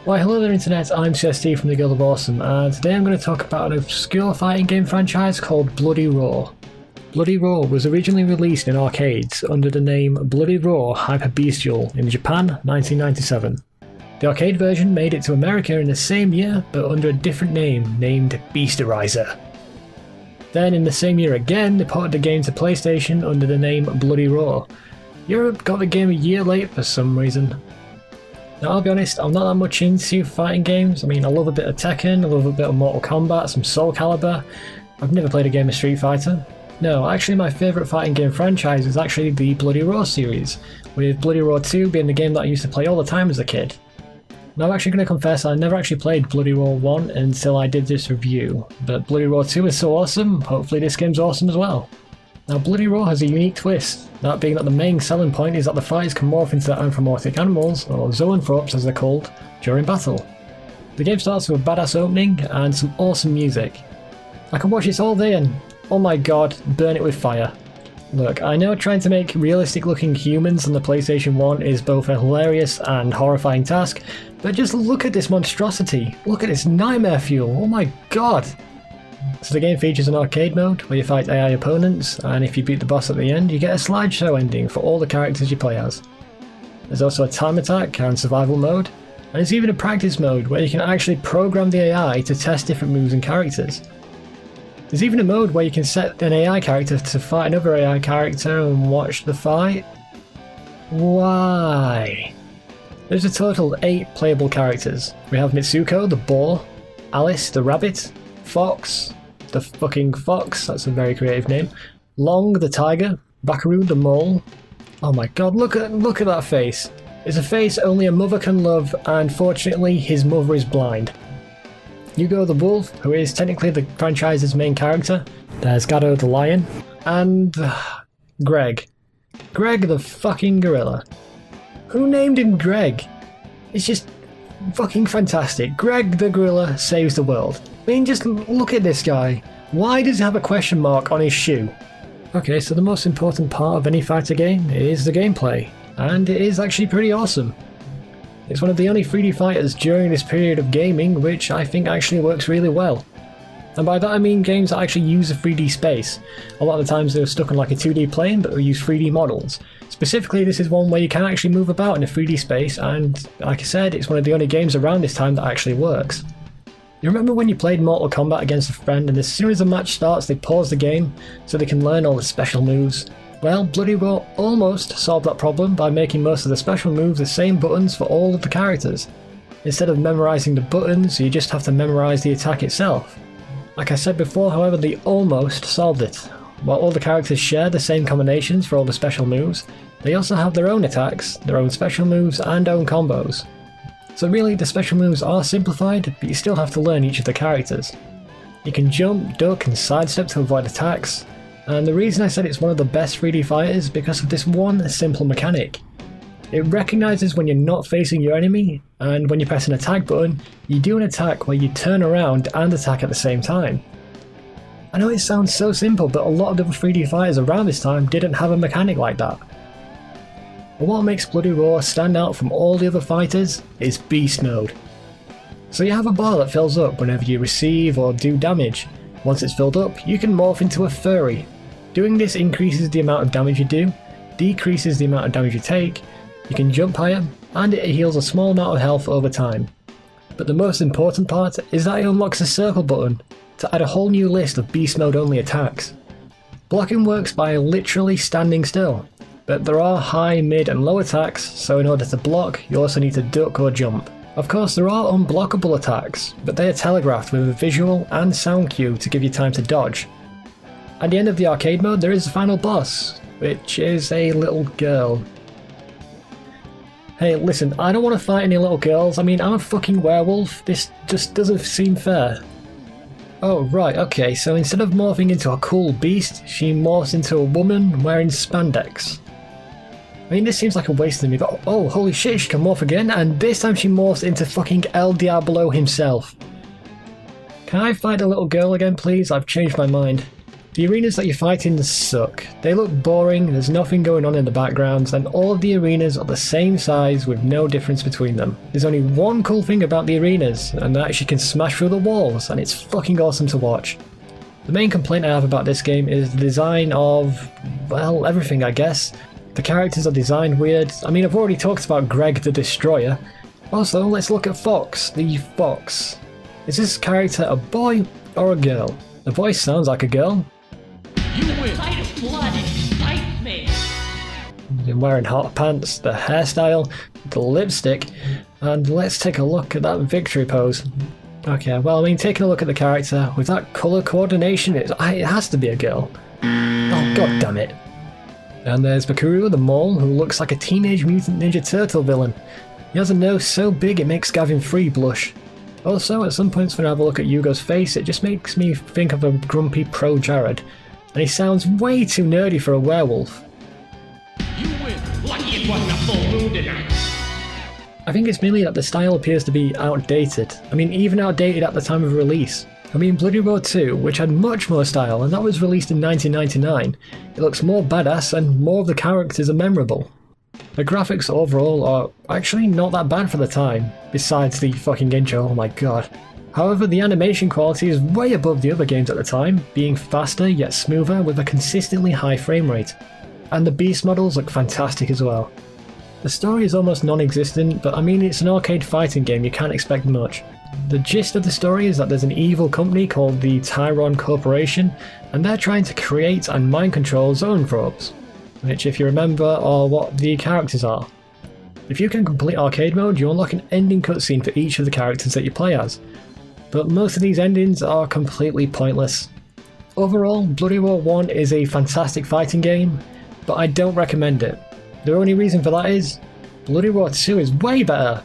Why hello there internet, I'm CST from the Guild of Awesome, and today I'm going to talk about an obscure fighting game franchise called Bloody Roar. Bloody Roar was originally released in arcades under the name Bloody Roar Hyper Bestial in Japan 1997. The arcade version made it to America in the same year but under a different name named Beasterizer. Then in the same year again they ported the game to PlayStation under the name Bloody Roar. Europe got the game a year late for some reason. Now I'll be honest, I'm not that much into fighting games. I mean, I love a bit of Tekken, I love a bit of Mortal Kombat, some Soul Calibur. I've never played a game of Street Fighter. No, actually my favourite fighting game franchise is actually the Bloody Roar series, with Bloody Roar 2 being the game that I used to play all the time as a kid. Now I'm actually going to confess I never actually played Bloody Roar 1 until I did this review, but Bloody Roar 2 is so awesome, hopefully this game's awesome as well. Now Bloody Roar has a unique twist, that being that the main selling point is that the fighters can morph into their anthropomorphic animals, or zoanthropes as they're called, during battle. The game starts with a badass opening and some awesome music. I can watch this all day and, oh my god, burn it with fire. Look, I know trying to make realistic looking humans on the PlayStation 1 is both a hilarious and horrifying task, but just look at this monstrosity, look at this nightmare fuel, oh my god! So the game features an arcade mode where you fight AI opponents, and if you beat the boss at the end you get a slideshow ending for all the characters you play as. There's also a time attack and survival mode, and there's even a practice mode where you can actually program the AI to test different moves and characters. There's even a mode where you can set an AI character to fight another AI character and watch the fight. Why? There's a total of 8 playable characters. We have Mitsuko the boar, Alice the rabbit, Fox the fucking fox, that's a very creative name, Long the tiger, Bakaru the mole. Oh my god, look at that face. It's a face only a mother can love, and fortunately his mother is blind. Hugo the wolf, who is technically the franchise's main character. There's Gado the lion, and Greg. Greg the fucking gorilla. Who named him Greg? It's just fucking fantastic. Greg the gorilla saves the world. I mean, just look at this guy. Why does he have a question mark on his shoe? Okay, so the most important part of any fighter game is the gameplay, and it is actually pretty awesome. It's one of the only 3D fighters during this period of gaming which I think actually works really well. And by that I mean games that actually use a 3D space. A lot of the times they were stuck on like a 2D plane but they use 3D models. Specifically this is one where you can actually move about in a 3D space, and like I said, it's one of the only games around this time that actually works. You remember when you played Mortal Kombat against a friend and as soon as the match starts they pause the game so they can learn all the special moves? Well, Bloody Roar almost solved that problem by making most of the special moves the same buttons for all of the characters. Instead of memorising the buttons, you just have to memorise the attack itself. Like I said before, however, they almost solved it. While all the characters share the same combinations for all the special moves, they also have their own attacks, their own special moves and own combos. So really, the special moves are simplified, but you still have to learn each of the characters. You can jump, duck and sidestep to avoid attacks, and the reason I said it's one of the best 3D fighters is because of this one simple mechanic. It recognises when you're not facing your enemy, and when you press an attack button, you do an attack where you turn around and attack at the same time. I know it sounds so simple, but a lot of the 3D fighters around this time didn't have a mechanic like that. But what makes Bloody Roar stand out from all the other fighters is Beast Mode. So you have a bar that fills up whenever you receive or do damage. Once it's filled up, you can morph into a furry. Doing this increases the amount of damage you do, decreases the amount of damage you take, you can jump higher, and it heals a small amount of health over time. But the most important part is that it unlocks a circle button to add a whole new list of Beast Mode only attacks. Blocking works by literally standing still, but there are high, mid and low attacks, so in order to block you also need to duck or jump. Of course there are unblockable attacks, but they are telegraphed with a visual and sound cue to give you time to dodge. At the end of the arcade mode there is a final boss, which is a little girl. Hey listen, I don't want to fight any little girls, I mean I'm a fucking werewolf, this just doesn't seem fair. Oh right, okay, so instead of morphing into a cool beast, she morphs into a woman wearing spandex. I mean this seems like a waste of me, but oh holy shit, she can morph again, and this time she morphs into fucking El Diablo himself. Can I fight the little girl again please? I've changed my mind. The arenas that you fight in suck. They look boring, there's nothing going on in the background, and all of the arenas are the same size with no difference between them. There's only one cool thing about the arenas, and that is you can smash through the walls, and it's fucking awesome to watch. The main complaint I have about this game is the design of, well, everything I guess. The characters are designed weird. I mean, I've already talked about Greg the Destroyer. Also, let's look at Fox, the Fox. Is this character a boy or a girl? The voice sounds like a girl. You win. Fight of blood excites me. You're wearing hot pants, the hairstyle, the lipstick, and let's take a look at that victory pose. Okay, well, I mean, taking a look at the character, with that colour coordination, it has to be a girl. Oh, god damn it. And there's Bakuru the Mole, who looks like a Teenage Mutant Ninja Turtle villain. He has a nose so big it makes Gavin Free blush. Also, at some points when I have a look at Yugo's face, it just makes me think of a grumpy pro Jared. And he sounds way too nerdy for a werewolf. You win. Lucky it wasn't a full moon tonight. I think it's merely that the style appears to be outdated. I mean, even outdated at the time of release. I mean, Bloody Roar 2, which had much more style, and that was released in 1999, it looks more badass and more of the characters are memorable. The graphics overall are actually not that bad for the time, besides the fucking intro, oh my god. However, the animation quality is way above the other games at the time, being faster yet smoother with a consistently high frame rate. And the beast models look fantastic as well. The story is almost non-existent, but I mean it's an arcade fighting game, you can't expect much. The gist of the story is that there's an evil company called the Tyron Corporation, and they're trying to create and mind control zoanthropes, which if you remember are what the characters are. If you can complete arcade mode, you unlock an ending cutscene for each of the characters that you play as. But most of these endings are completely pointless. Overall, Bloody Roar 1 is a fantastic fighting game, but I don't recommend it. The only reason for that is, Bloody Roar 2 is way better!